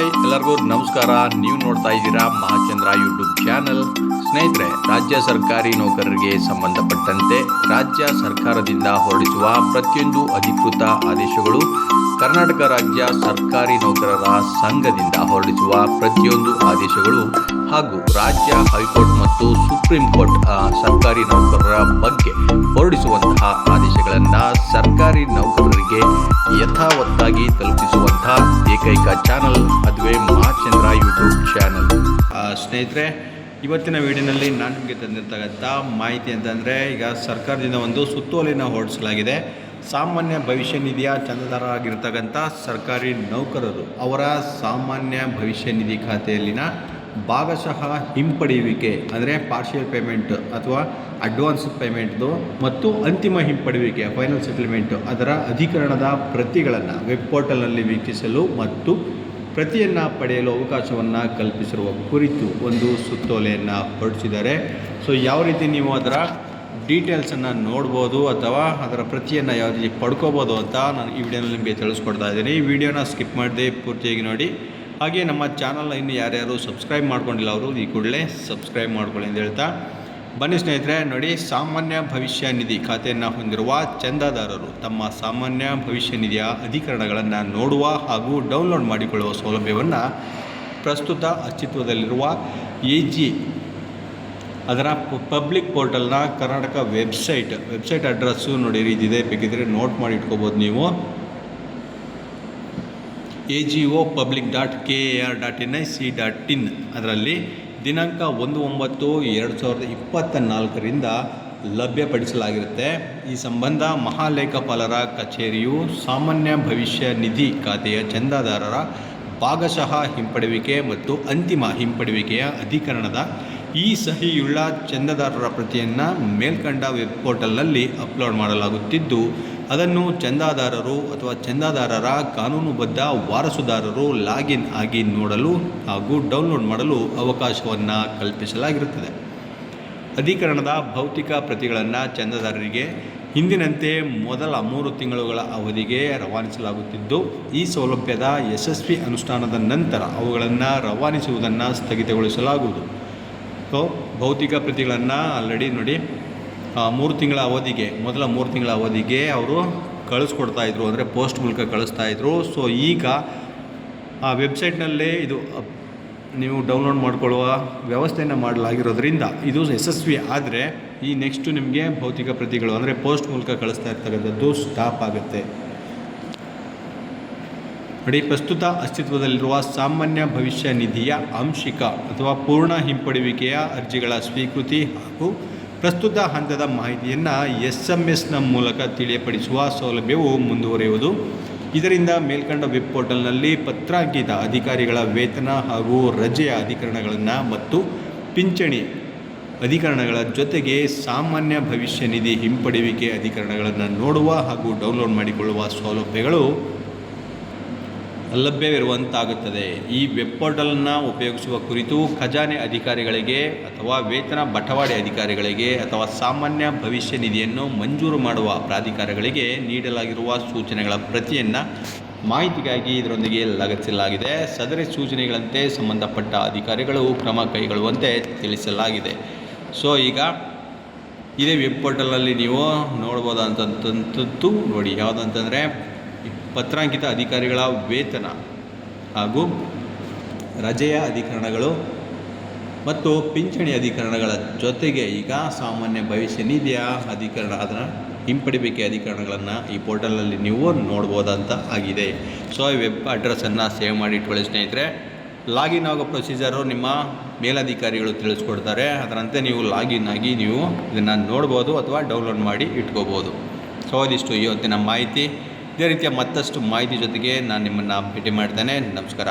Hi ಎಲ್ಲರಿಗೂ ನಮಸ್ಕಾರ. ನೀವು ನೋಡ್ತಾ ಇದ್ದೀರಾ ಮಹಾಚಂದ್ರ ಯೂಟ್ಯೂಬ್ ಚಾನಲ್. ಸ್ನೇಹಿತರೆ, ರಾಜ್ಯ ಸರ್ಕಾರಿ ನೌಕರರಿಗೆ ಸಂಬಂಧಪಟ್ಟಂತೆ ರಾಜ್ಯ ಸರ್ಕಾರದಿಂದ ಹೊರಡಿಸುವ ಪ್ರತಿಯೊಂದು ಅಧಿಕೃತ ಆದೇಶಗಳು, ಕರ್ನಾಟಕ ರಾಜ್ಯ ಸರ್ಕಾರಿ ನೌಕರರ ಸಂಘದಿಂದ ಹೊರಡಿಸುವ ಪ್ರತಿಯೊಂದು ಆದೇಶಗಳು ಹಾಗೂ ರಾಜ್ಯ ಹೈಕೋರ್ಟ್ ಮತ್ತು ಸುಪ್ರೀಂ ಕೋರ್ಟ್ ಸರ್ಕಾರಿ ನೌಕರರ ಬಗ್ಗೆ ಹೊರಡಿಸುವಂತಹ ಆದೇಶಗಳನ್ನು ಸರ್ಕಾರಿ ನೌಕರರಿಗೆ ಯಥಾವತ್ತಾಗಿ ತಲುಪಿಸುವಂತಹ ಏಕೈಕ ಚಾನಲ್ ಅದುವೇ ಮಹಾಚಂದ್ರ ಯೂಟ್ಯೂಬ್ ಚಾನಲ್. ಸ್ನೇಹಿತರೆ, ಇವತ್ತಿನ ವಿಡಿಯೋನಲ್ಲಿ ನಾನು ನಿಮಗೆ ತಂದಿರ್ತಕ್ಕಂಥ ಮಾಹಿತಿ ಅಂತಂದರೆ, ಈಗ ಸರ್ಕಾರದಿಂದ ಒಂದು ಸುತ್ತೋಲೆಯನ್ನು ಹೊರಡಿಸಲಾಗಿದೆ. ಸಾಮಾನ್ಯ ಭವಿಷ್ಯ ನಿಧಿಯ ಚಂದಾದಾರರಾಗಿರ್ತಕ್ಕಂಥ ಸರ್ಕಾರಿ ನೌಕರರು ಅವರ ಸಾಮಾನ್ಯ ಭವಿಷ್ಯ ನಿಧಿ ಖಾತೆಯಲ್ಲಿನ ಭಾಗಶಃ ಹಿಂಪಡೆಯುವಿಕೆ ಅಂದರೆ ಪಾರ್ಷಿಯಲ್ ಪೇಮೆಂಟ್ ಅಥವಾ ಅಡ್ವಾನ್ಸ್ ಪೇಮೆಂಟ್ದು ಮತ್ತು ಅಂತಿಮ ಹಿಂಪಡೆಯುವಿಕೆ ಫೈನಲ್ ಸೆಟಲ್ಮೆಂಟು ಅದರ ಅಧಿಕರಣದ ಪ್ರತಿಗಳನ್ನು ವೆಬ್ ಪೋರ್ಟಲ್ನಲ್ಲಿ ವೀಕ್ಷಿಸಲು ಮತ್ತು ಪ್ರತಿಯನ್ನು ಪಡೆಯಲು ಅವಕಾಶವನ್ನು ಕಲ್ಪಿಸಿರುವ ಕುರಿತು ಒಂದು ಸುತ್ತೋಲೆಯನ್ನು ಹೊರಡಿಸಿದ್ದಾರೆ. ಸೊ ಯಾವ ರೀತಿ ನೀವು ಅದರ ಡೀಟೇಲ್ಸನ್ನು ನೋಡ್ಬೋದು ಅಥವಾ ಅದರ ಪ್ರತಿಯನ್ನು ಯಾವ ರೀತಿ ಪಡ್ಕೋಬೋದು ಅಂತ ನಾನು ಈ ವಿಡಿಯೋನಲ್ಲಿ ನಿಮಗೆ ತಿಳಿಸ್ಕೊಡ್ತಾ ಇದ್ದೀನಿ. ಈ ವಿಡಿಯೋನ ಸ್ಕಿಪ್ ಮಾಡದೆ ಪೂರ್ತಿಯಾಗಿ ನೋಡಿ. ಹಾಗೆ ನಮ್ಮ ಚಾನಲ್ನ ಇನ್ನು ಯಾರ್ಯಾರು ಸಬ್ಸ್ಕ್ರೈಬ್ ಮಾಡ್ಕೊಂಡಿಲ್ಲ ಅವರು ಈ ಕೂಡಲೇ ಸಬ್ಸ್ಕ್ರೈಬ್ ಮಾಡ್ಕೊಳ್ಳಿ ಅಂತ ಹೇಳ್ತಾ ಬನ್ನಿ ಸ್ನೇಹಿತರೆ. ನೋಡಿ, ಸಾಮಾನ್ಯ ಭವಿಷ್ಯ ನಿಧಿ ಖಾತೆಯನ್ನು ಹೊಂದಿರುವ ಚಂದಾದಾರರು ತಮ್ಮ ಸಾಮಾನ್ಯ ಭವಿಷ್ಯ ನಿಧಿಯ ಅಧಿಕರಣಗಳನ್ನು ನೋಡುವ ಹಾಗೂ ಡೌನ್ಲೋಡ್ ಮಾಡಿಕೊಳ್ಳುವ ಸೌಲಭ್ಯವನ್ನು ಪ್ರಸ್ತುತ ಅಸ್ತಿತ್ವದಲ್ಲಿರುವ AG ಅದರ ಪಬ್ಲಿಕ್ ಪೋರ್ಟಲ್ನ ಕರ್ನಾಟಕ ವೆಬ್ಸೈಟ್ ಅಡ್ರೆಸ್ಸು ನೋಡಿ ಇದಿದೆ, ಬೇಕಿದ್ರೆ ನೋಟ್ ಮಾಡಿ ಇಟ್ಕೋಬೋದು ನೀವು. agopublic.kar.nic.in ಅದರಲ್ಲಿ ದಿನಾಂಕ 1/9/2024 ಲಭ್ಯಪಡಿಸಲಾಗಿರುತ್ತೆ. ಈ ಸಂಬಂಧ ಮಹಾಲೇಖಪಾಲರ ಕಚೇರಿಯು ಸಾಮಾನ್ಯ ಭವಿಷ್ಯ ನಿಧಿ ಖಾತೆಯ ಚಂದಾದಾರರ ಭಾಗಶಃ ಹಿಂಪಡೆಯುವಿಕೆ ಮತ್ತು ಅಂತಿಮ ಹಿಂಪಡೆಯುವಿಕೆಯ ಅಧಿಕರಣದ ಈ ಸಹಿಯುಳ್ಳ ಚಂದಾದಾರರ ಪ್ರತಿಯನ್ನು ಮೇಲ್ಕಂಡ ವೆಬ್ ಪೋರ್ಟಲ್ನಲ್ಲಿ ಅಪ್ಲೋಡ್ ಮಾಡಲಾಗುತ್ತಿದ್ದು, ಅದನ್ನು ಚಂದಾದಾರರು ಅಥವಾ ಚಂದಾದಾರರ ಕಾನೂನುಬದ್ಧ ವಾರಸುದಾರರು ಲಾಗಿನ್ ಆಗಿ ನೋಡಲು ಹಾಗೂ ಡೌನ್ಲೋಡ್ ಮಾಡಲು ಅವಕಾಶವನ್ನು ಕಲ್ಪಿಸಲಾಗಿರುತ್ತದೆ. ಅಧಿಕರಣದ ಭೌತಿಕ ಪ್ರತಿಗಳನ್ನು ಚಂದಾದಾರರಿಗೆ ಹಿಂದಿನಂತೆ ಮೊದಲ 3 ತಿಂಗಳುಗಳ ಅವಧಿಗೆ ರವಾನಿಸಲಾಗುತ್ತಿದ್ದು, ಈ ಸೌಲಭ್ಯದ ಯಶಸ್ವಿ ಅನುಷ್ಠಾನದ ನಂತರ ಅವುಗಳನ್ನು ರವಾನಿಸುವುದನ್ನು ಸ್ಥಗಿತಗೊಳಿಸಲಾಗುವುದು. ಸೊ ಭೌತಿಕ ಪ್ರತಿಗಳನ್ನು ಆಲ್ರೆಡಿ ನೋಡಿ 3 ತಿಂಗಳ ಅವಧಿಗೆ ಮೊದಲ 3 ತಿಂಗಳ ಅವಧಿಗೆ ಅವರು ಕಳಿಸ್ಕೊಡ್ತಾಯಿದ್ರು, ಅಂದರೆ ಪೋಸ್ಟ್ ಮೂಲಕ ಕಳಿಸ್ತಾಯಿದ್ರು. ಸೊ ಈಗ ಆ ವೆಬ್ಸೈಟ್ನಲ್ಲೇ ಇದು ನೀವು ಡೌನ್ಲೋಡ್ ಮಾಡಿಕೊಳ್ಳುವ ವ್ಯವಸ್ಥೆಯನ್ನು ಮಾಡಲಾಗಿರೋದ್ರಿಂದ ಇದು ಯಶಸ್ವಿ ಆದರೆ ಈ ನೆಕ್ಸ್ಟು ನಿಮಗೆ ಭೌತಿಕ ಪ್ರತಿಗಳು ಅಂದರೆ ಪೋಸ್ಟ್ ಮೂಲಕ ಕಳಿಸ್ತಾ ಇರ್ತಕ್ಕಂಥದ್ದು ಸ್ಟಾಪ್ ಆಗುತ್ತೆ. ನೋಡಿ, ಪ್ರಸ್ತುತ ಅಸ್ತಿತ್ವದಲ್ಲಿರುವ ಸಾಮಾನ್ಯ ಭವಿಷ್ಯ ನಿಧಿಯ ಆಂಶಿಕ ಅಥವಾ ಪೂರ್ಣ ಹಿಂಪಡೆಯುವಿಕೆಯ ಅರ್ಜಿಗಳ ಸ್ವೀಕೃತಿ ಹಾಗೂ ಪ್ರಸ್ತುತ ಹಂತದ ಮಾಹಿತಿಯನ್ನು SMS ಮೂಲಕ ತಿಳಿಯಪಡಿಸುವ ಸೌಲಭ್ಯವು ಮುಂದುವರಿಯುವುದು. ಇದರಿಂದ ಮೇಲ್ಕಂಡ ವೆಬ್ ಪೋರ್ಟಲ್ನಲ್ಲಿ ಪತ್ರಾಂಕಿತ ಅಧಿಕಾರಿಗಳ ವೇತನ ಹಾಗೂ ರಜೆಯ ಅಧಿಕರಣಗಳನ್ನು ಮತ್ತು ಪಿಂಚಣಿ ಅಧಿಕರಣಗಳ ಜೊತೆಗೆ ಸಾಮಾನ್ಯ ಭವಿಷ್ಯ ನಿಧಿ ಹಿಂಪಡೆಯುವಿಕೆ ಅಧಿಕರಣಗಳನ್ನು ನೋಡುವ ಹಾಗೂ ಡೌನ್ಲೋಡ್ ಮಾಡಿಕೊಳ್ಳುವ ಸೌಲಭ್ಯಗಳು ಲಭ್ಯವಿರುವಂತಾಗುತ್ತದೆ. ಈ ವೆಬ್ ಪೋರ್ಟಲನ್ನು ಉಪಯೋಗಿಸುವ ಕುರಿತು ಖಜಾನೆ ಅಧಿಕಾರಿಗಳಿಗೆ ಅಥವಾ ವೇತನ ಬಟವಾಡೆ ಅಧಿಕಾರಿಗಳಿಗೆ ಅಥವಾ ಸಾಮಾನ್ಯ ಭವಿಷ್ಯ ನಿಧಿಯನ್ನು ಮಂಜೂರು ಮಾಡುವ ಪ್ರಾಧಿಕಾರಗಳಿಗೆ ನೀಡಲಾಗಿರುವ ಸೂಚನೆಗಳ ಪ್ರತಿಯನ್ನು ಮಾಹಿತಿಗಾಗಿ ಇದರೊಂದಿಗೆ ಲಗತ್ತಿಸಲಾಗಿದೆ. ಸದರಿ ಸೂಚನೆಗಳಂತೆ ಸಂಬಂಧಪಟ್ಟ ಅಧಿಕಾರಿಗಳು ಕ್ರಮ ಕೈಗೊಳ್ಳುವಂತೆ ತಿಳಿಸಲಾಗಿದೆ. ಸೊ ಈಗ ಇದೇ ವೆಬ್ ಪೋರ್ಟಲಲ್ಲಿ ನೀವು ನೋಡ್ಬೋದಂಥದ್ದು ನೋಡಿ, ಯಾವುದಂತಂದರೆ ಪತ್ರಾಂಕಿತ ಅಧಿಕಾರಿಗಳ ವೇತನ ಹಾಗೂ ರಜೆಯ ಅಧಿಕರಣಗಳು ಮತ್ತು ಪಿಂಚಣಿ ಅಧಿಕರಣಗಳ ಜೊತೆಗೆ ಈಗ ಸಾಮಾನ್ಯ ಭವಿಷ್ಯ ನಿಧಿಯ ಅಧಿಕರಣ ಅದರ ಹಿಂಪಡೆಯುವಿಕೆ ಅಧಿಕರಣಗಳನ್ನು ಈ ಪೋರ್ಟಲಲ್ಲಿ ನೀವು ನೋಡ್ಬೋದಂತ ಆಗಿದೆ. ಸೊ ಈ ವೆಬ್ ಅಡ್ರೆಸ್ಸನ್ನು ಸೇವ್ ಮಾಡಿ ಇಟ್ಕೊಳ್ಳಿ ಸ್ನೇಹಿತರೆ. ಲಾಗಿನ್ ಆಗೋ ಪ್ರೊಸೀಜರು ನಿಮ್ಮ ಮೇಲಧಿಕಾರಿಗಳು ತಿಳಿಸ್ಕೊಡ್ತಾರೆ, ಅದರಂತೆ ನೀವು ಲಾಗಿನ್ ಆಗಿ ನೀವು ಇದನ್ನು ನೋಡ್ಬೋದು ಅಥವಾ ಡೌನ್ಲೋಡ್ ಮಾಡಿ ಇಟ್ಕೋಬೋದು. ಸೊ ಇದಿಷ್ಟು ಇವತ್ತಿನ ಮಾಹಿತಿ. ಇದೇ ರೀತಿಯ ಮತ್ತಷ್ಟು ಮಾಹಿತಿ ಜೊತೆಗೆ ನಾನು ನಿಮ್ಮನ್ನು ಭೇಟಿ ಮಾಡ್ತೇನೆ. ನಮಸ್ಕಾರ.